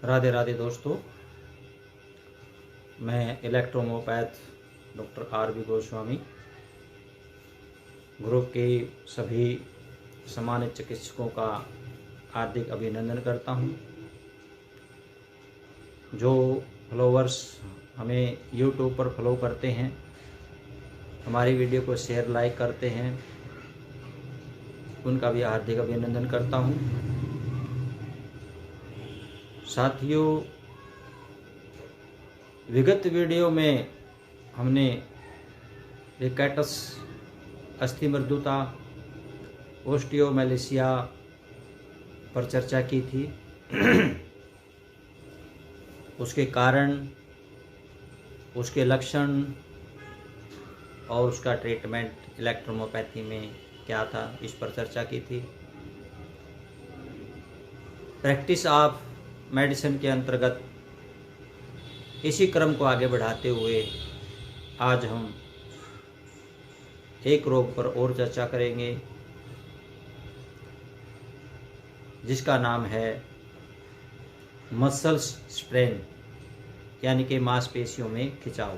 राधे राधे दोस्तों, मैं इलेक्ट्रोमोपैथ doctor RB. Goswami group के सभी सम्मानित चिकित्सकों का हार्दिक अभिनंदन करता हूं। जो फॉलोवर्स हमें यूट्यूब पर फॉलो करते हैं, हमारी वीडियो को शेयर लाइक करते हैं, उनका भी हार्दिक अभिनंदन करता हूं। साथियों, विगत वीडियो में हमने रिकेटस, अस्थि मृदुता, ओस्टियोमैलेशिया पर चर्चा की थी। उसके कारण, उसके लक्षण और उसका ट्रीटमेंट इलेक्ट्रोमोपैथी में क्या था, इस पर चर्चा की थी। प्रैक्टिस ऑफ मेडिसिन के अंतर्गत इसी क्रम को आगे बढ़ाते हुए आज हम एक रोग पर और चर्चा करेंगे, जिसका नाम है मसल्स स्ट्रेन, यानी कि मांसपेशियों में खिंचाव।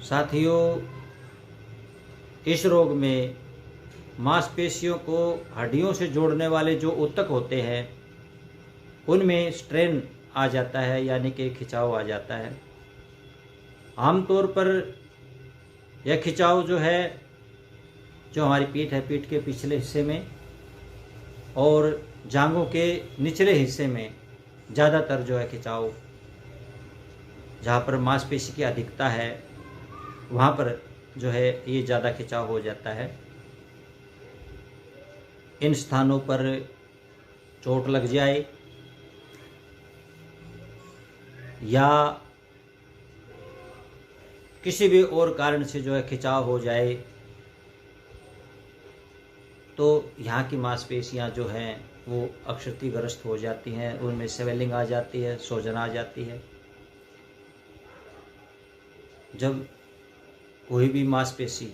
साथियों, इस रोग में मांसपेशियों को हड्डियों से जोड़ने वाले जो ऊतक होते हैं, उनमें स्ट्रेन आ जाता है, यानी कि खिंचाव आ जाता है। आमतौर पर यह खिंचाव जो है, जो हमारी पीठ है, पीठ के पिछले हिस्से में और जांघों के निचले हिस्से में ज़्यादातर जो है खिंचाव, जहाँ पर मांसपेशी की अधिकता है वहाँ पर जो है ये ज़्यादा खिंचाव हो जाता है। इन स्थानों पर चोट लग जाए या किसी भी और कारण से जो है खिंचाव हो जाए, तो यहाँ की मांसपेशियाँ जो हैं वो क्षतिग्रस्त हो जाती हैं, उनमें स्वेलिंग आ जाती है, सूजन आ जाती है। जब कोई भी मांसपेशी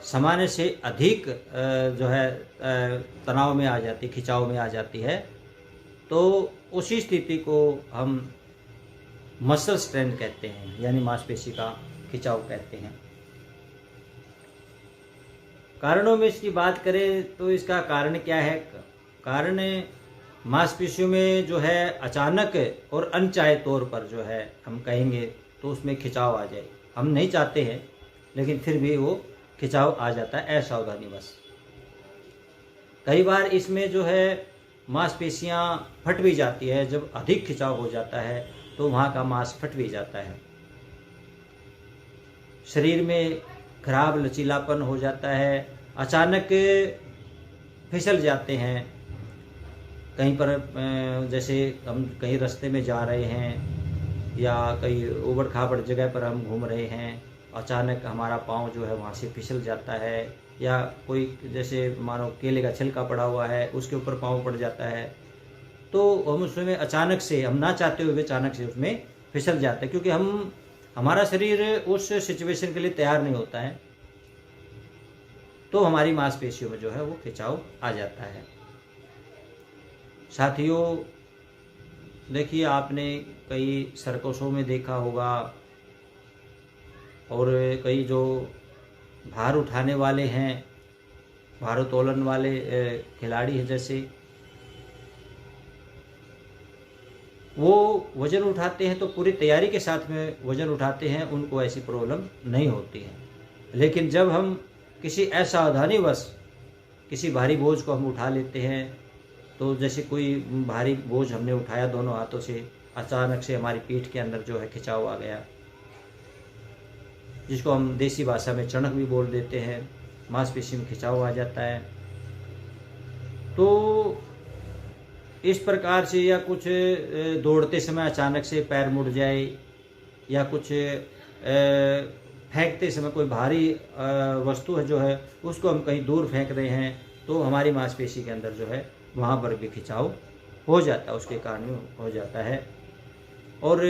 सामान्य से अधिक जो है तनाव में आ जाती, खिंचाव में आ जाती है, तो उसी स्थिति को हम मसल स्ट्रेन कहते हैं, यानी मांसपेशी का खिंचाव कहते हैं। कारणों में इसकी बात करें तो इसका कारण क्या है? कारण मांसपेशियों में जो है अचानक और अनचाहे तौर पर जो है हम कहेंगे तो उसमें खिंचाव आ जाए। हम नहीं चाहते हैं, लेकिन फिर भी वो खिंचाव आ जाता है, असावधानी बस। कई बार इसमें जो है मांसपेशियां फट भी जाती है। जब अधिक खिंचाव हो जाता है तो वहाँ का मांस फट भी जाता है। शरीर में खराब लचीलापन हो जाता है, अचानक फिसल जाते हैं। कहीं पर जैसे हम कहीं रास्ते में जा रहे हैं या कहीं उबड़ खाबड़ जगह पर हम घूम रहे हैं, अचानक हमारा पाँव जो है वहाँ से फिसल जाता है, या कोई जैसे मानो केले का छिलका पड़ा हुआ है उसके ऊपर पाँव पड़ जाता है, तो हम उसमें अचानक से, हम ना चाहते हुए अचानक से उसमें फिसल जाते हैं, क्योंकि हमारा शरीर उस सिचुएशन के लिए तैयार नहीं होता है, तो हमारी मांसपेशियों में जो है वो खिंचाव आ जाता है। साथियों, देखिए, आपने कई सर्कसों में देखा होगा और कई जो भार उठाने वाले हैं, भारोत्तोलन वाले खिलाड़ी हैं, जैसे वो वज़न उठाते हैं तो पूरी तैयारी के साथ में वज़न उठाते हैं, उनको ऐसी प्रॉब्लम नहीं होती है। लेकिन जब हम किसी असावधानीवश किसी भारी बोझ को हम उठा लेते हैं, तो जैसे कोई भारी बोझ हमने उठाया दोनों हाथों से, अचानक से हमारी पीठ के अंदर जो है खिंचाव आ गया, जिसको हम देसी भाषा में चणक भी बोल देते हैं, मांसपेशी में खिंचाव आ जाता है। तो इस प्रकार से, या कुछ दौड़ते समय अचानक से पैर मुड़ जाए, या कुछ फेंकते समय कोई भारी वस्तु है जो है उसको हम कहीं दूर फेंक रहे हैं, तो हमारी मांसपेशी के अंदर जो है वहाँ पर भी खिंचाव हो जाता है, उसके कारण हो जाता है। और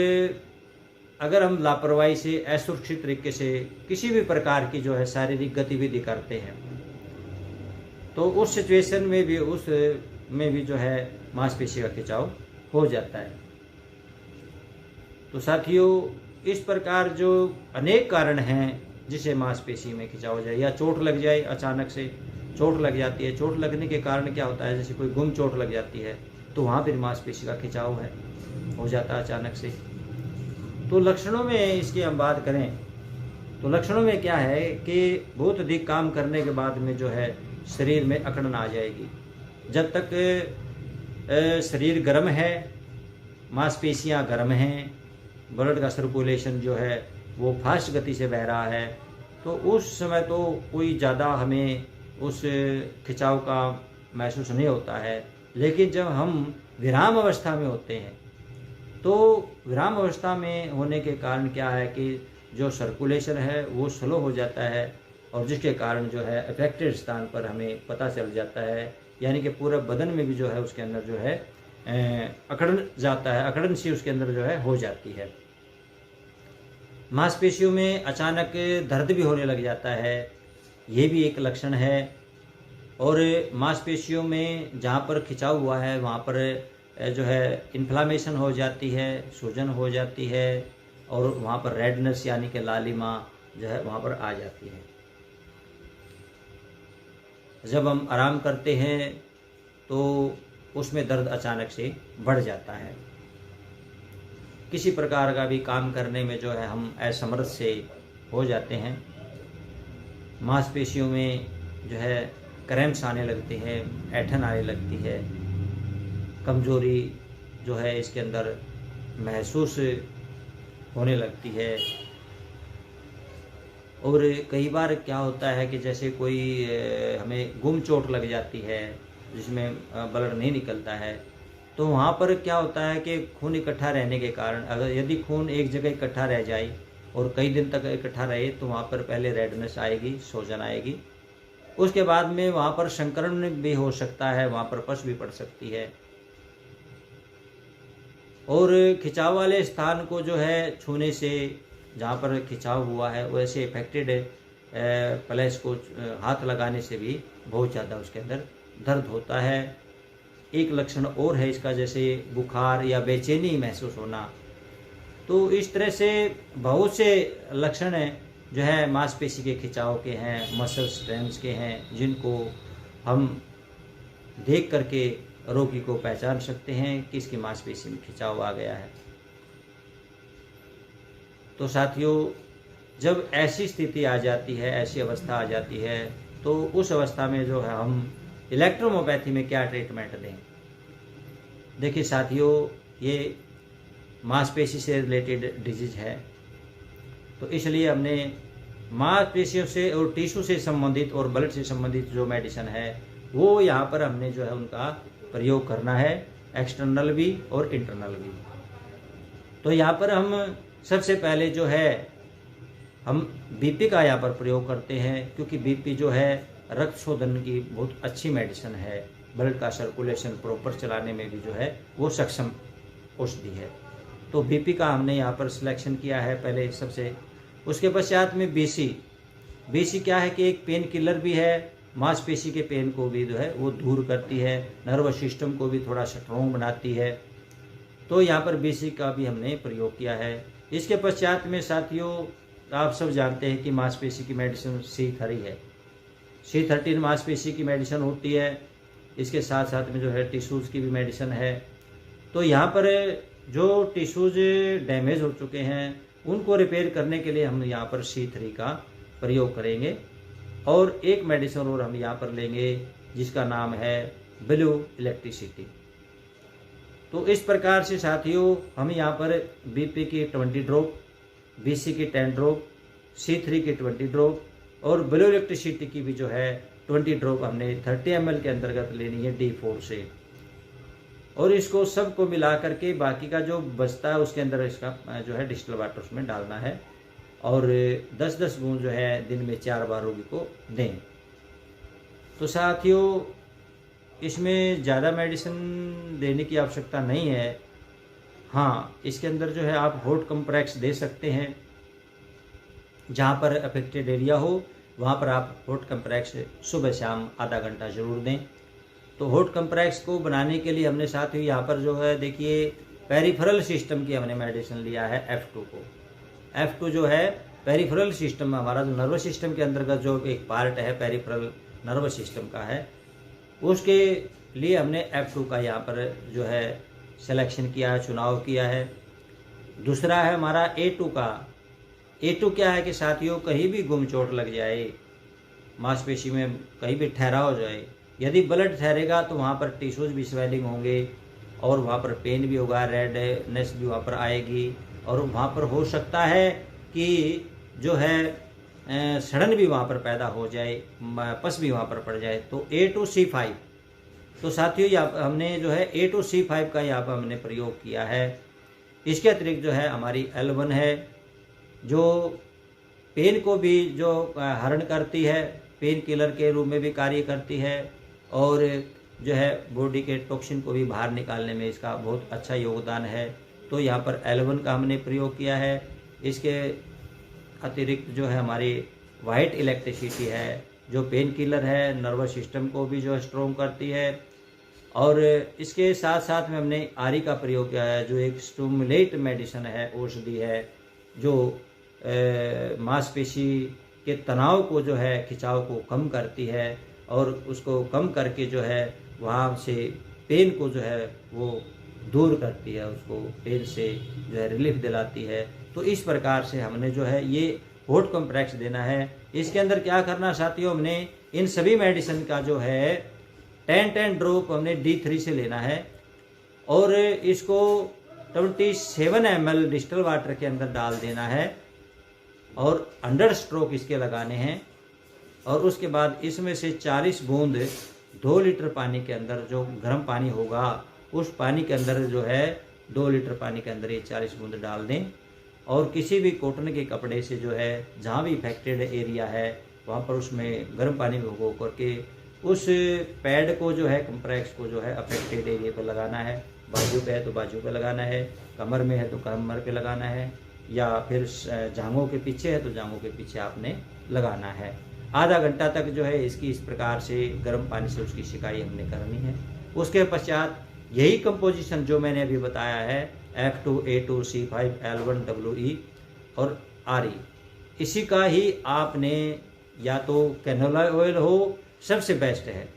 अगर हम लापरवाही से, असुरक्षित तरीके से किसी भी प्रकार की जो है शारीरिक गतिविधि करते हैं, तो उस सिचुएशन में भी जो है मांसपेशी का खिंचाव हो जाता है। तो साथियों, इस प्रकार जो अनेक कारण हैं जिसे मांसपेशी में खिंचाव हो जाए, या चोट लग जाए, अचानक से चोट लग जाती है। चोट लगने के कारण क्या होता है, जैसे कोई गुम चोट लग जाती है तो वहाँ पर मांसपेशी का खिंचाव हो जाता है अचानक से। तो लक्षणों में इसकी हम बात करें तो लक्षणों में क्या है कि बहुत अधिक काम करने के बाद में जो है शरीर में अकड़न आ जाएगी। जब तक शरीर गर्म है, मांसपेशियां गर्म हैं, ब्लड का सर्कुलेशन जो है वो फास्ट गति से बह रहा है, तो उस समय तो कोई ज़्यादा हमें उस खिंचाव का महसूस नहीं होता है। लेकिन जब हम विराम अवस्था में होते हैं तो विराम अवस्था में होने के कारण क्या है कि जो सर्कुलेशन है वो स्लो हो जाता है, और जिसके कारण जो है अफेक्टेड स्थान पर हमें पता चल जाता है, यानी कि पूरे बदन में भी जो है उसके अंदर जो है अकड़न जाता है, अकड़न सी उसके अंदर जो है हो जाती है। मांसपेशियों में अचानक दर्द भी होने लग जाता है, ये भी एक लक्षण है। और मांसपेशियों में जहाँ पर खिंचाव हुआ है वहाँ पर जो है इन्फ्लामेशन हो जाती है, सूजन हो जाती है, और वहाँ पर रेडनेस यानी कि लालिमा जो है वहाँ पर आ जाती है। जब हम आराम करते हैं तो उसमें दर्द अचानक से बढ़ जाता है। किसी प्रकार का भी काम करने में जो है हम असमर्थ से हो जाते हैं। मांसपेशियों में जो है क्रैम्प्स आने लगते हैं, ऐंठन आने लगती है, कमजोरी जो है इसके अंदर महसूस होने लगती है। और कई बार क्या होता है कि जैसे कोई हमें गुम चोट लग जाती है जिसमें ब्लड नहीं निकलता है, तो वहाँ पर क्या होता है कि खून इकट्ठा रहने के कारण, अगर यदि खून एक जगह इकट्ठा रह जाए और कई दिन तक इकट्ठा रहे तो वहाँ पर पहले रेडनेस आएगी, सूजन आएगी, उसके बाद में वहाँ पर संक्रमण भी हो सकता है, वहाँ पर पस भी पड़ सकती है। और खिंचाव वाले स्थान को जो है छूने से, जहाँ पर खिंचाव हुआ है वैसे इफेक्टेड प्लेस को हाथ लगाने से भी बहुत ज़्यादा उसके अंदर दर्द होता है। एक लक्षण और है इसका, जैसे बुखार या बेचैनी महसूस होना। तो इस तरह से बहुत से लक्षण हैं जो है मांसपेशी के खिंचाव के हैं, मसल स्ट्रेंथ के हैं, जिनको हम देख करके रोगी को पहचान सकते हैं कि इसकी मांसपेशी में खिंचाव आ गया है। तो साथियों, जब ऐसी स्थिति आ जाती है, ऐसी अवस्था आ जाती है, तो उस अवस्था में जो है हम इलेक्ट्रोमोपैथी में क्या ट्रीटमेंट दें। देखिए साथियों, ये मांसपेशी से रिलेटेड डिजीज है, तो इसलिए हमने मांसपेशियों से और टिश्यू से संबंधित और ब्लड से संबंधित जो मेडिसिन है वो यहाँ पर हमने जो है उनका प्रयोग करना है, एक्सटर्नल भी और इंटरनल भी। तो यहाँ पर हम सबसे पहले जो है हम बीपी का यहाँ पर प्रयोग करते हैं, क्योंकि बीपी जो है रक्त शोधन की बहुत अच्छी मेडिसिन है, ब्लड का सर्कुलेशन प्रॉपर चलाने में भी जो है वो सक्षम औषधि है। तो बीपी का हमने यहाँ पर सिलेक्शन किया है पहले सबसे। उसके पश्चात में बीसी क्या है कि एक पेन किलर भी है, मांसपेशी के पेन को भी जो है वो दूर करती है, नर्वस सिस्टम को भी थोड़ा स्ट्रॉन्ग बनाती है। तो यहाँ पर बीसी का भी हमने प्रयोग किया है। इसके पश्चात में साथियों, आप सब जानते हैं कि मांसपेशी की मेडिसिन C30 है। C13 मांसपेशी की मेडिसिन होती है, इसके साथ साथ में जो है टिश्यूज़ की भी मेडिसिन है। तो यहाँ पर जो टिश्यूज़ डैमेज हो चुके हैं उनको रिपेयर करने के लिए हम यहाँ पर C3 का प्रयोग करेंगे। और एक मेडिसिन और हम यहाँ पर लेंगे जिसका नाम है ब्लू इलेक्ट्रिसिटी। तो इस प्रकार से साथियों, हम यहाँ पर बीपी की 20 ड्रॉप, बीसी की 10 ड्रॉप, C3 की 20 ड्रॉप और ब्लू इलेक्ट्रिसिटी की भी जो है 20 ड्रॉप हमने 30 ml के अंतर्गत लेनी है D4 से। और इसको सबको मिला करके बाकी का जो बचता है उसके अंदर इसका जो है डिस्टिल वाटर उसमें डालना है, और 10-10 बूंद जो है दिन में 4 बार रोगी को दें। तो साथियों, इसमें ज़्यादा मेडिसिन देने की आवश्यकता नहीं है। हाँ, इसके अंदर जो है आप हॉट कंप्रेक्स दे सकते हैं जहाँ पर अफेक्टेड एरिया हो, वहाँ पर आप हॉट कंप्रेक्स सुबह शाम आधा घंटा ज़रूर दें। तो हॉट कंप्रेक्स को बनाने के लिए हमने साथ ही यहाँ पर जो है देखिए पेरिफेरल सिस्टम की हमने मेडिसिन लिया है F2 को। F2 जो है पेरिफेरल सिस्टम, हमारा जो नर्वस सिस्टम के अंतर्गत जो एक पार्ट है पेरिफेरल नर्वस सिस्टम का है, उसके लिए हमने F2 का यहाँ पर जो है सिलेक्शन किया है, चुनाव किया है। दूसरा है हमारा A2 का। A2 क्या है कि साथियों कहीं भी गुम चोट लग जाए, मांसपेशी में कहीं भी ठहराव हो जाए, यदि ब्लड ठहरेगा तो वहाँ पर टिश्यूज भी स्वेलिंग होंगे और वहाँ पर पेन भी होगा, रेडनेस भी वहाँ पर आएगी और वहाँ पर हो सकता है कि जो है सड़न भी वहाँ पर पैदा हो जाए, पस भी वहाँ पर पड़ जाए। तो A2C5, तो साथियों यहाँ हमने जो है A2C5 का यहाँ पर हमने प्रयोग किया है। इसके अतिरिक्त जो है हमारी L1 है, जो पेन को भी जो हरण करती है, पेन किलर के रूप में भी कार्य करती है और जो है बॉडी के टॉक्सिन को भी बाहर निकालने में इसका बहुत अच्छा योगदान है। तो यहाँ पर L1 का हमने प्रयोग किया है। इसके अतिरिक्त जो है हमारी वाइट इलेक्ट्रिसिटी है, जो पेन किलर है, नर्वस सिस्टम को भी जो स्ट्रॉन्ग करती है। और इसके साथ साथ में हमने आरी का प्रयोग किया है, जो एक स्टिमुलेट मेडिसिन है, औषधि है, जो मांसपेशी के तनाव को जो है, खिंचाव को कम करती है और उसको कम करके जो है वहाँ से पेन को जो है वो दूर करती है, उसको पेन से जो है रिलीफ दिलाती है। तो इस प्रकार से हमने जो है ये हॉट कंप्रेक्स देना है। इसके अंदर क्या करना साथियों, हमने इन सभी मेडिसिन का जो है 10 ड्रॉप हमने D3 से लेना है और इसको 27 ml डिस्टिल वाटर के अंदर डाल देना है और 100 स्ट्रोक इसके लगाने हैं। और उसके बाद इसमें से 40 बूंद 2 लीटर पानी के अंदर, जो गर्म पानी होगा उस पानी के अंदर जो है 2 लीटर पानी के अंदर ये 40 बूंद डाल दें और किसी भी कॉटन के कपड़े से जो है जहाँ भी इफेक्टेड एरिया है वहाँ पर उसमें गर्म पानी में भिगो करके उस पैड को जो है, कंप्रेक्स को जो है अफेक्टेड एरिया पर लगाना है। बाजू पे है तो बाजू पे लगाना है, कमर में है तो कमर पे लगाना है, या फिर जांघों के पीछे है तो जांघों के पीछे आपने लगाना है। आधा घंटा तक जो है इसकी इस प्रकार से गर्म पानी से उसकी सिकाई हमने करनी है। उसके पश्चात यही कंपोजिशन जो मैंने अभी बताया है F2, A2, C5, L1, WE और RE, इसी का ही आपने या तो कैनोला ऑयल हो, सबसे बेस्ट है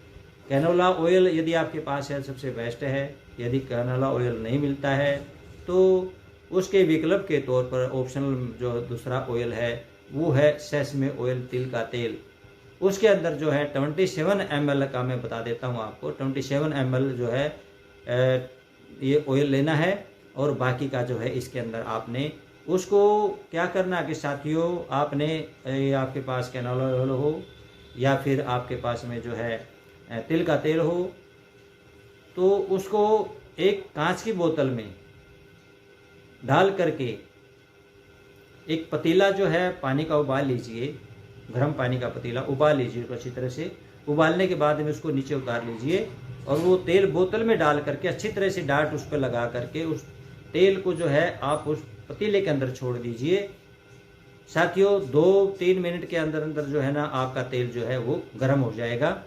कैनोला ऑयल, यदि आपके पास है सबसे बेस्ट है। यदि कैनोला ऑयल नहीं मिलता है तो उसके विकल्प के तौर पर ऑप्शनल जो दूसरा ऑयल है वो है सेसमे ऑयल, तिल का तेल। उसके अंदर जो है 27 ml का मैं बता देता हूँ आपको, 27 ml जो है ये ऑयल लेना है और बाकी का जो है इसके अंदर आपने उसको क्या करना कि साथियों, आपने आपके पास कैनोला ऑयल हो या फिर आपके पास में जो है तिल का तेल हो, तो उसको एक कांच की बोतल में डाल करके एक पतीला जो है पानी का उबाल लीजिए, गर्म पानी का पतीला उबाल लीजिए अच्छी तरह से। उबालने के बाद में उसको नीचे उतार लीजिए और वो तेल बोतल में डाल करके अच्छी तरह से डाट उस पर लगा करके उस तेल को जो है आप उस पतीले के अंदर छोड़ दीजिए। साथियों 2-3 मिनट के अंदर अंदर जो है ना आपका तेल जो है वो गर्म हो जाएगा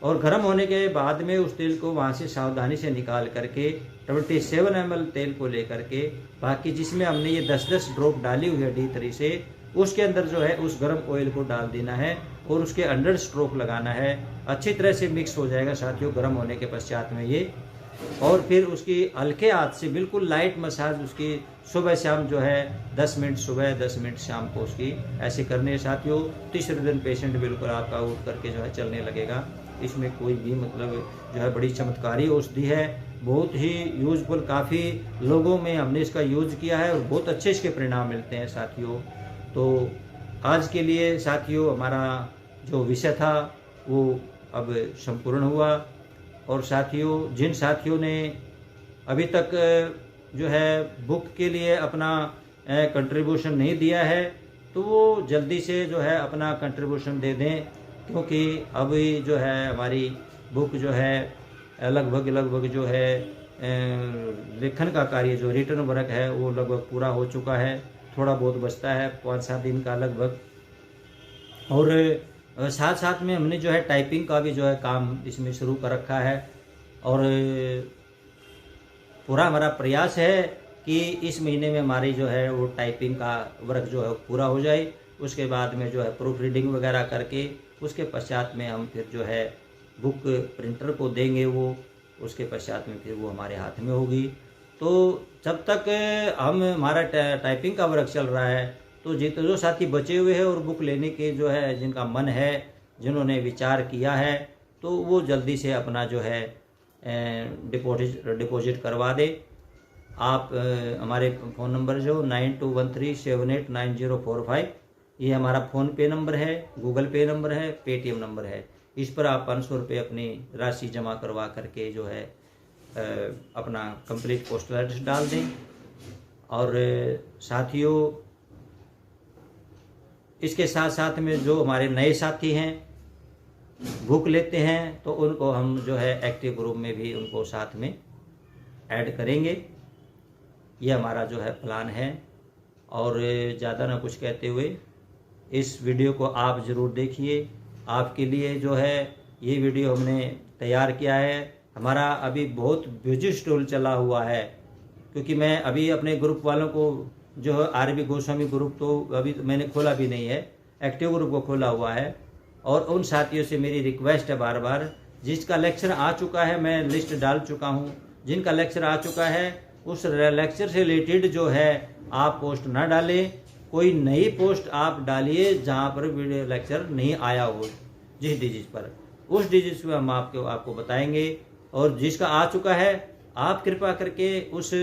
और गर्म होने के बाद में उस तेल को वहाँ से सावधानी से निकाल करके 27 ml तेल को लेकर के बाकी जिसमें हमने ये 10-10 ड्रॉप डाली हुई है D3 से, उसके अंदर जो है उस गर्म ऑयल को डाल देना है और उसके 100 स्ट्रोक लगाना है। अच्छी तरह से मिक्स हो जाएगा साथियों गर्म होने के पश्चात में ये, और फिर उसकी हल्के हाथ से बिल्कुल लाइट मसाज उसकी सुबह शाम जो है 10 मिनट सुबह 10 मिनट शाम को उसकी ऐसे करने हैं साथियों। तीसरे दिन पेशेंट बिल्कुल आपका उठ करके जो है चलने लगेगा। इसमें कोई भी मतलब जो है बड़ी चमत्कारी औषधि है, बहुत ही यूजफुल, काफ़ी लोगों में हमने इसका यूज किया है और बहुत अच्छे इसके परिणाम मिलते हैं साथियों। तो आज के लिए साथियों हमारा जो विषय था वो अब संपूर्ण हुआ। और साथियों जिन साथियों ने अभी तक जो है बुक के लिए अपना कंट्रीब्यूशन नहीं दिया है तो वो जल्दी से जो है अपना कंट्रीब्यूशन दे दें, क्योंकि अभी जो है हमारी बुक जो है लगभग जो है लेखन का कार्य जो रिटर्न वर्क है वो लगभग पूरा हो चुका है। थोड़ा बहुत बचता है 5-7 दिन का लगभग। और साथ साथ में हमने जो है टाइपिंग का भी जो है काम इसमें शुरू कर रखा है। और पूरा हमारा प्रयास है कि इस महीने में हमारी जो है वो टाइपिंग का वर्क जो है पूरा हो जाए। उसके बाद में जो है प्रूफ रीडिंग वगैरह करके उसके पश्चात में हम फिर जो है बुक प्रिंटर को देंगे वो, उसके पश्चात में फिर वो हमारे हाथ में होगी। तो जब तक हमारा टाइपिंग का वर्क चल रहा है तो जो साथी बचे हुए हैं और बुक लेने के जो है जिनका मन है, जिन्होंने विचार किया है, तो वो जल्दी से अपना जो है डिपॉजिट करवा दे। आप हमारे फ़ोन नंबर जो 9213789045, ये हमारा फ़ोन पे नंबर है, गूगल पे नंबर है, पेटीएम नंबर है। इस पर आप 500 रुपये अपनी राशि जमा करवा करके जो है अपना कंप्लीट पोस्टल एड्रेस डाल दें। और साथियों, इसके साथ साथ में जो हमारे नए साथी हैं बुक लेते हैं तो उनको हम जो है एक्टिव ग्रुप में भी उनको साथ में ऐड करेंगे। ये हमारा जो है प्लान है। और ज़्यादा ना कुछ कहते हुए इस वीडियो को आप ज़रूर देखिए। आपके लिए जो है ये वीडियो हमने तैयार किया है। हमारा अभी बहुत बिजी शेड्यूल चला हुआ है, क्योंकि मैं अभी अपने ग्रुप वालों को जो है आरबी गोस्वामी ग्रुप तो अभी मैंने खोला भी नहीं है, एक्टिव ग्रुप को खोला हुआ है। और उन साथियों से मेरी रिक्वेस्ट है बार बार, जिसका लेक्चर आ चुका है मैं लिस्ट डाल चुका हूँ, जिनका लेक्चर आ चुका है उस लेक्चर से रिलेटेड जो है आप पोस्ट ना डालें, कोई नई पोस्ट आप डालिए जहाँ पर वीडियो लेक्चर नहीं आया हो। जिस डिजिट पर, उस डिजिट पे हम आपको बताएंगे। और जिसका आ चुका है आप कृपा करके उस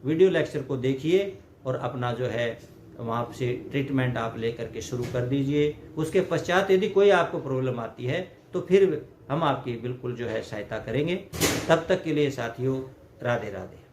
वीडियो लेक्चर को देखिए और अपना जो है वहाँ से ट्रीटमेंट आप लेकर के शुरू कर दीजिए। उसके पश्चात यदि कोई आपको प्रॉब्लम आती है तो फिर हम आपकी बिल्कुल जो है सहायता करेंगे। तब तक के लिए साथियों, राधे राधे।